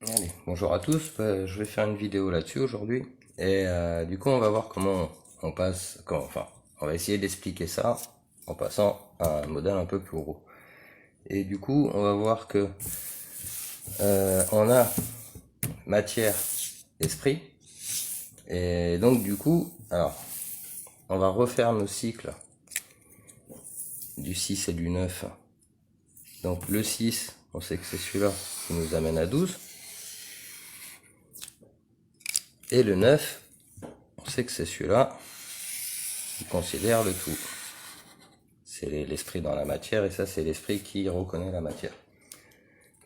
Allez, bonjour à tous. Je vais faire une vidéo là-dessus aujourd'hui. Et du coup, on va voir comment on passe, enfin, on va essayer d'expliquer ça en passant à un modèle un peu plus gros. Et du coup, on va voir que on a matière, esprit. Et donc, du coup, alors, on va refaire nos cycles du 6 et du 9. Donc, le 6, on sait que c'est celui-là qui nous amène à 12. Et le 9, on sait que c'est celui-là qui considère le tout. C'est l'esprit dans la matière, et ça c'est l'esprit qui reconnaît la matière.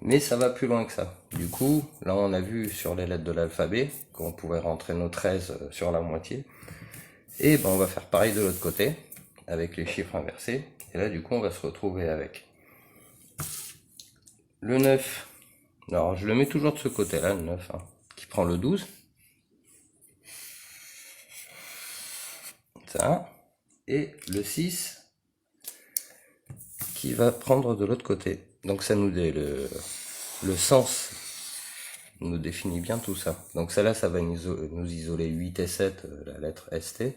Mais ça va plus loin que ça. Du coup, là on a vu sur les lettres de l'alphabet qu'on pouvait rentrer nos 13 sur la moitié. Et ben on va faire pareil de l'autre côté, avec les chiffres inversés. Et là du coup on va se retrouver avec le 9. Alors je le mets toujours de ce côté-là, le 9, hein, qui prend le 12. Ça. Et le 6 qui va prendre de l'autre côté. Donc ça nous dit le sens nous définit bien tout ça. Donc celle-là, ça va nous isoler 8 et 7, la lettre ST.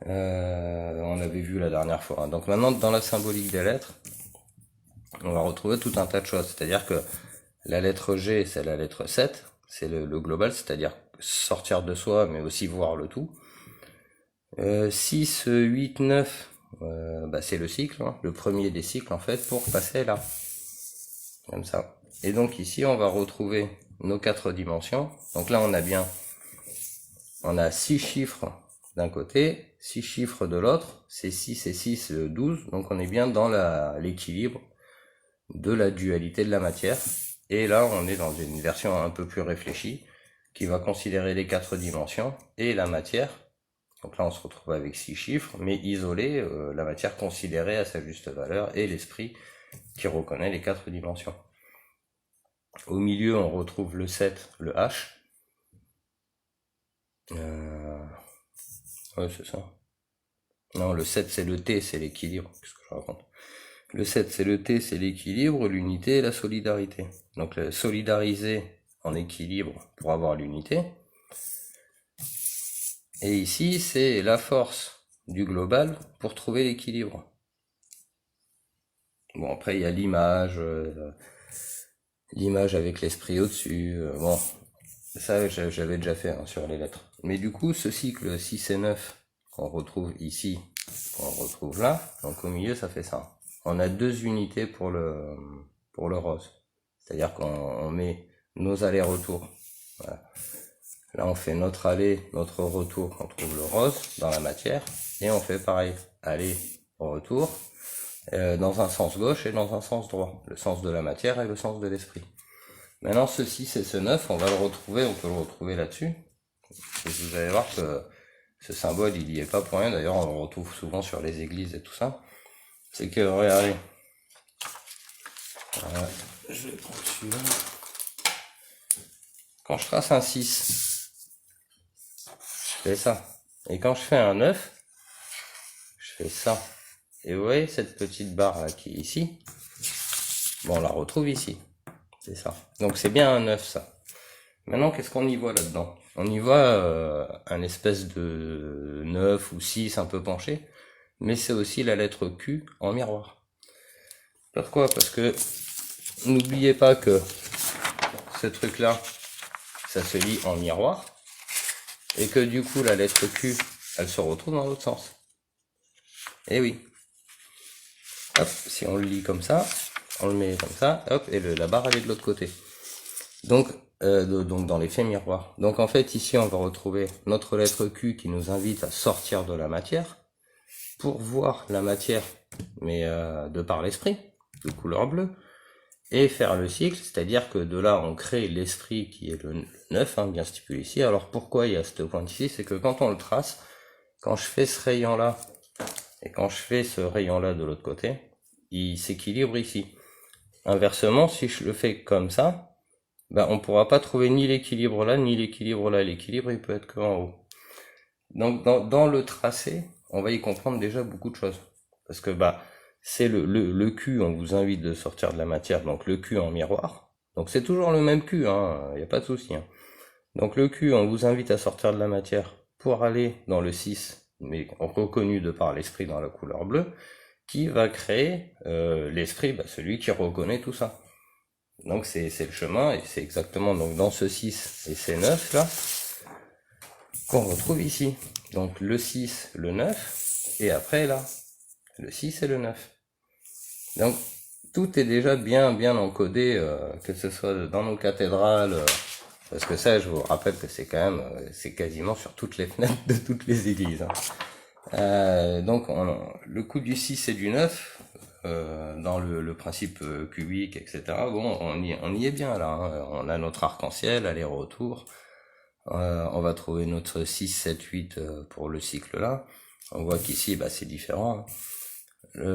On avait vu la dernière fois. Hein. Donc maintenant, dans la symbolique des lettres, on va retrouver tout un tas de choses. C'est-à-dire que la lettre G, c'est la lettre 7, c'est le global, c'est-à-dire sortir de soi, mais aussi voir le tout. 6, 8, 9, c'est le cycle, hein, le premier des cycles en fait, pour passer là. Comme ça. Et donc ici, on va retrouver nos 4 dimensions. Donc là, on a 6 chiffres d'un côté, 6 chiffres de l'autre, c'est 6 et 6, 12, donc on est bien dans l'équilibre de la dualité de la matière. Et là, on est dans une version un peu plus réfléchie, qui va considérer les 4 dimensions et la matière. Donc là, on se retrouve avec 6 chiffres, mais isolé, la matière considérée à sa juste valeur, et l'esprit qui reconnaît les 4 dimensions. Au milieu, on retrouve le 7, le H. Ouais, c'est ça. Non, le 7, c'est le T, c'est l'équilibre. Qu'est-ce que je raconte? Le 7, c'est le T, c'est l'équilibre, l'unité et la solidarité. Donc, solidariser en équilibre pour avoir l'unité. Et ici, c'est la force du global pour trouver l'équilibre. Bon, après, il y a l'image avec l'esprit au-dessus. Bon, ça, j'avais déjà fait hein, sur les lettres. Mais du coup, ce cycle 6 et 9 qu'on retrouve ici, qu'on retrouve là, donc au milieu, ça fait ça. On a 2 unités pour le rose. C'est-à-dire qu'on met nos allers-retours. Voilà. Là, on fait notre aller, notre retour, on trouve le rose dans la matière. Et on fait pareil, aller, retour, dans un sens gauche et dans un sens droit. Le sens de la matière et le sens de l'esprit. Maintenant, ce 6 et ce 9, on peut le retrouver là-dessus. Et vous allez voir que ce symbole, il y est pas pour rien. D'ailleurs, on le retrouve souvent sur les églises et tout ça. C'est que, regardez. Voilà. Je vais prendre celui-là. Quand je trace un 6, je fais ça. Et quand je fais un 9, je fais ça. Et vous voyez cette petite barre là qui est ici? Bon, on la retrouve ici. C'est ça. Donc c'est bien un 9 ça. Maintenant, qu'est-ce qu'on y voit là-dedans? On y voit un espèce de 9 ou 6 un peu penché, mais c'est aussi la lettre Q en miroir. Pourquoi? Parce que n'oubliez pas que ce truc-là, ça se lit en miroir, et que du coup, la lettre Q, elle se retrouve dans l'autre sens. Et oui. Hop, si on le lit comme ça, on le met comme ça, hop, et la barre, elle est de l'autre côté. Donc dans l'effet miroir. Donc en fait ici on va retrouver notre lettre Q qui nous invite à sortir de la matière pour voir la matière, mais de par l'esprit, de couleur bleue, et faire le cycle, c'est-à-dire que de là on crée l'esprit qui est le 9, hein, bien stipulé ici. Alors pourquoi il y a cette pointe ici? C'est que quand on le trace, quand je fais ce rayon là, et quand je fais ce rayon là de l'autre côté, il s'équilibre ici. Inversement, si je le fais comme ça, on ne pourra pas trouver ni l'équilibre là, ni l'équilibre là. L'équilibre, il peut être que en haut. Donc, dans le tracé, on va y comprendre déjà beaucoup de choses. Parce que, c'est le Q, on vous invite de sortir de la matière, donc le Q en miroir. Donc c'est toujours le même Q, hein, y a pas de souci. Hein. Donc le Q, on vous invite à sortir de la matière pour aller dans le 6, mais reconnu de par l'esprit dans la couleur bleue, qui va créer l'esprit, bah, celui qui reconnaît tout ça. Donc c'est le chemin, et c'est exactement donc dans ce 6 et ces 9 là, qu'on retrouve ici. Donc le 6, le 9, et après là, le 6 et le 9. Donc tout est déjà bien encodé, que ce soit dans nos cathédrales, parce que ça, je vous rappelle que c'est quand même, c'est quasiment sur toutes les fenêtres de toutes les églises. Hein. Donc le coup du 6 et du 9, dans le principe cubique, etc. Bon, on y est bien là. Hein. On a notre arc-en-ciel, aller-retour. On va trouver notre 6, 7, 8 pour le cycle là. On voit qu'ici, bah, c'est différent. Hein.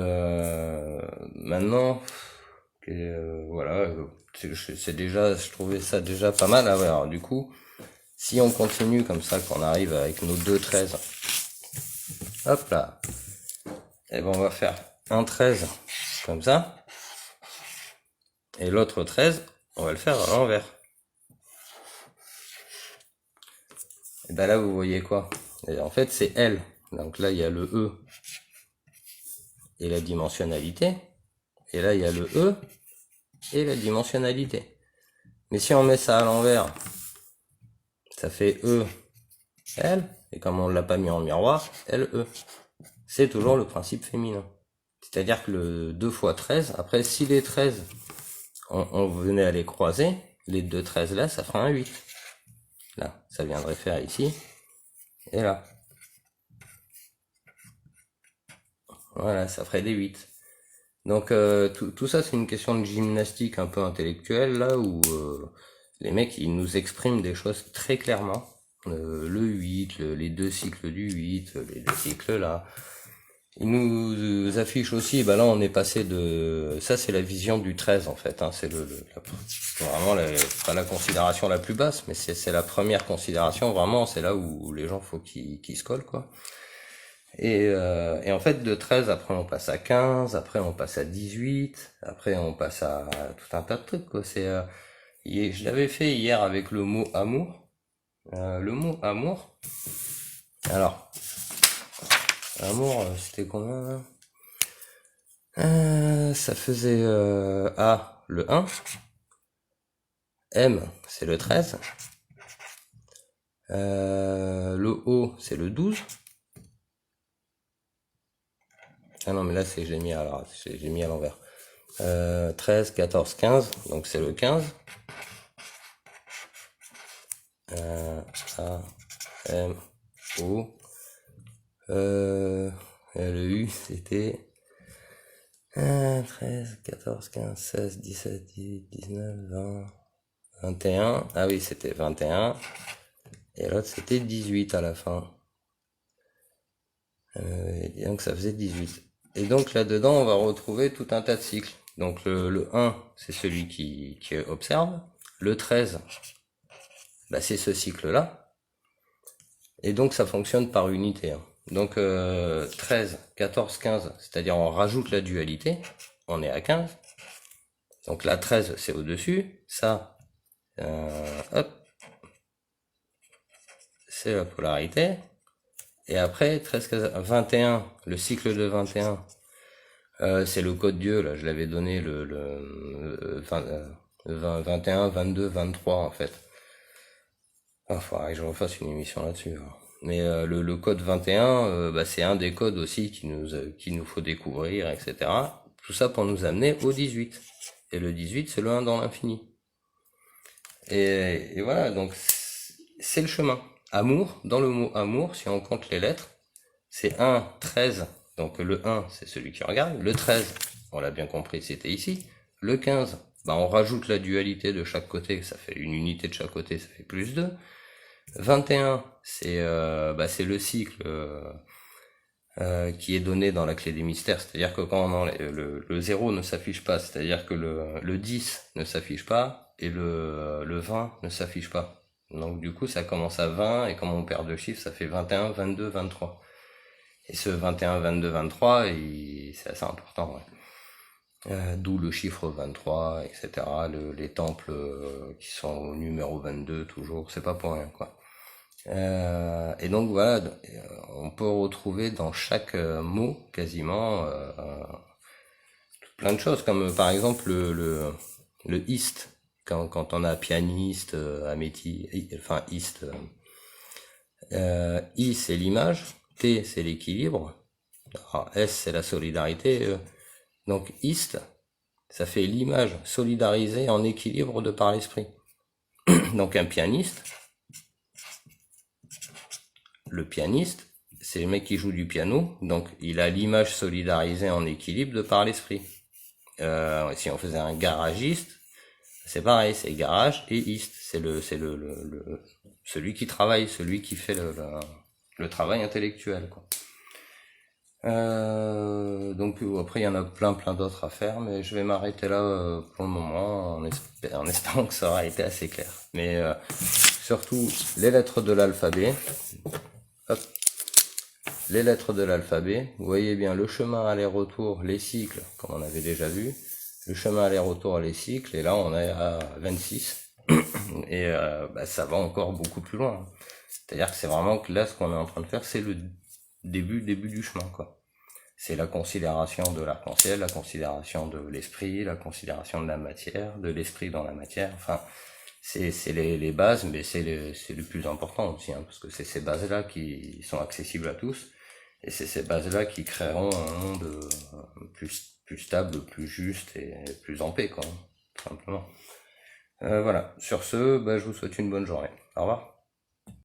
Maintenant, voilà, c'est déjà, je trouvais ça déjà pas mal. Alors du coup, si on continue comme ça, qu'on arrive avec nos deux 13, hop là, et ben on va faire un 13 comme ça, et l'autre 13, on va le faire à l'envers. Et ben là, vous voyez quoi? Et en fait, c'est L. Donc là, il y a le E et la dimensionnalité. Et là, il y a le E et la dimensionnalité. Mais si on met ça à l'envers, ça fait E, L, et comme on l'a pas mis en miroir, LE. C'est toujours le principe féminin. C'est-à-dire que le 2 fois 13, après, si les 13, on venait à les croiser, les deux 13 là, ça fera un 8. Là, ça viendrait faire ici, et là. Voilà, ça ferait des 8. Donc tout ça, c'est une question de gymnastique un peu intellectuelle, là, où les mecs, ils nous expriment des choses très clairement. Le 8, les deux cycles du 8, les deux cycles là. Ils nous affichent aussi, bah là on est passé de... Ça c'est la vision du 13 en fait, hein, c'est vraiment pas la considération la plus basse, mais c'est la première considération, vraiment, c'est là où les gens faut qu'ils se collent, quoi. Et en fait, de 13, après on passe à 15, après on passe à 18, après on passe à tout un tas de trucs, quoi. Je l'avais fait hier avec le mot amour. Le mot amour. Alors, amour, c'était combien là? Ça faisait A, le 1. M, c'est le 13. Le O, c'est le 12. Ah non, mais là, j'ai mis à l'envers. 13, 14, 15, donc c'est le 15. A, M, O. Le U, c'était 13, 14, 15, 16, 17, 18, 19, 20, 21. Ah oui, c'était 21. Et l'autre, c'était 18 à la fin. Et donc, ça faisait 18. Et donc, là-dedans, on va retrouver tout un tas de cycles. Donc, le 1, c'est celui qui observe. Le 13, bah, c'est ce cycle-là. Et donc, ça fonctionne par unité. Hein. Donc 13, 14, 15, c'est-à-dire on rajoute la dualité, on est à 15. Donc là 13 c'est au-dessus, ça, hop, c'est la polarité. Et après 13, 15, 21, le cycle de 21, c'est le code Dieu, là je l'avais donné le 21, 22, 23 en fait. Il faudrait que je refasse une émission là-dessus. Hein. Mais le code 21, bah, c'est un des codes aussi qu'il nous faut découvrir, etc. Tout ça pour nous amener au 18. Et le 18, c'est le 1 dans l'infini. Et voilà, donc c'est le chemin. Amour, dans le mot amour, si on compte les lettres, c'est 1, 13. Donc le 1, c'est celui qui regarde. Le 13, on l'a bien compris, c'était ici. Le 15, bah, on rajoute la dualité de chaque côté, ça fait une unité de chaque côté, ça fait plus 2. 21, c'est le cycle qui est donné dans la clé des mystères, c'est-à-dire que quand le 0 ne s'affiche pas, c'est-à-dire que le 10 ne s'affiche pas et le 20 ne s'affiche pas. Donc du coup ça commence à 20 et comme on perd deux chiffres, ça fait 21, 22, 23. Et ce 21, 22, 23, c'est assez important. Ouais. D'où le chiffre 23, etc. Les temples qui sont au numéro 22 toujours, c'est pas pour rien quoi. Et donc voilà, on peut retrouver dans chaque mot quasiment plein de choses, comme par exemple le ist, quand on a pianiste, enfin ist, I c'est l'image, T c'est l'équilibre, S c'est la solidarité, donc ist, ça fait l'image solidarisée en équilibre de par l'esprit. Donc un pianiste, le pianiste, c'est le mec qui joue du piano, donc il a l'image solidarisée en équilibre de par l'esprit. Si on faisait un garagiste, c'est pareil, c'est garage et ist, c'est celui qui travaille, celui qui fait le travail intellectuel, quoi. Donc après il y en a plein d'autres à faire, mais je vais m'arrêter là pour le moment en espérant que ça aura été assez clair. Mais surtout les lettres de l'alphabet. Hop. Les lettres de l'alphabet, vous voyez bien le chemin aller-retour, les cycles, comme on avait déjà vu, le chemin aller-retour, les cycles, et là on est à 26, et ça va encore beaucoup plus loin. C'est-à-dire que c'est vraiment que là ce qu'on est en train de faire, c'est le début du chemin, quoi. C'est la considération de l'arc-en-ciel, la considération de l'esprit, la considération de la matière, de l'esprit dans la matière, enfin, c'est les bases, mais c'est le plus important aussi, hein, parce que c'est ces bases-là qui sont accessibles à tous, et c'est ces bases-là qui créeront un monde plus stable, plus juste et plus en paix, quoi, tout simplement. Voilà. Sur ce, je vous souhaite une bonne journée. Au revoir.